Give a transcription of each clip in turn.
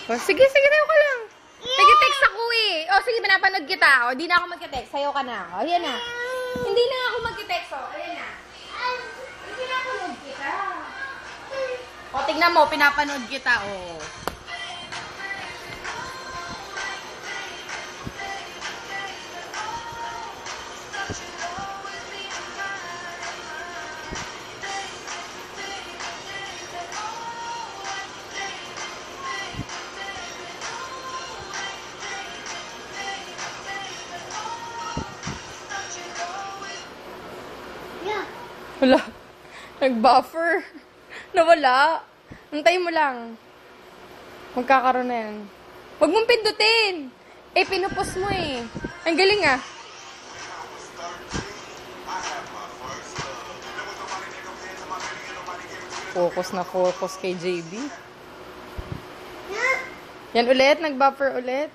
Oh, sige, tayo ka lang. Nag-text ako eh. Oh, sige, pinapanood kita. Oh, di na ako mag-text. Sayo ka na. Oh, ayan na. Hindi na ako mag-text. Oh, ayan na. Pinapanood kita. Oh, tignan mo, pinapanood kita. Oh. Wala. Nag-buffer. Nawala. Antayin mo lang. Magkakaroon na yan. Huwag mong pindutin. Eh, pinupos mo eh. Ang galing ah. Focus na focus kay JB. Yan ulit. Nag-buffer ulit.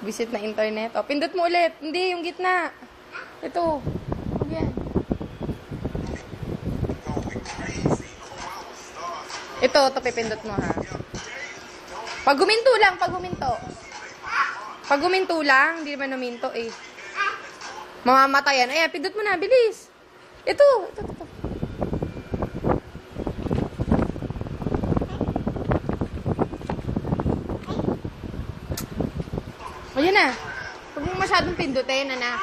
Visit na internet. O, pindot mo ulit. Hindi, yung gitna. Ito. Huwag yan. Ito, pipindot mo ha. Pag guminto lang, pag guminto. Pag guminto lang, hindi naman huminto eh. Mamamatayan. Ayan, pindot mo na, bilis. Ito. Ayan na. Huwag mo masyadong pindutin, anak.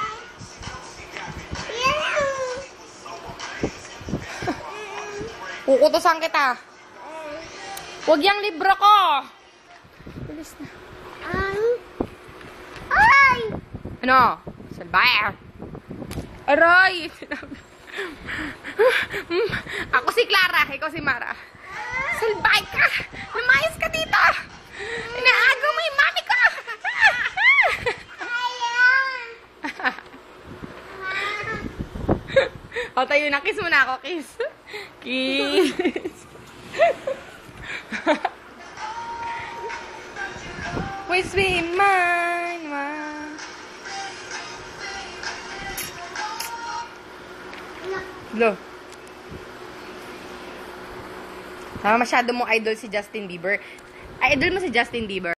Kukutusan kita. Huwag yung libro ko. Bilis na. Ay! Ano? Salbahe. Aray! Ako si Clara. Ikaw si Mara. Salbahe ka! Lumayas ka dito! Inaagaw mo yung mami ko! O, tayo na. Kiss mo na ako. Kiss. Kiss. We swim mine. Lo. Masyado mong idol si Justin Bieber. Idol mo si Justin Bieber.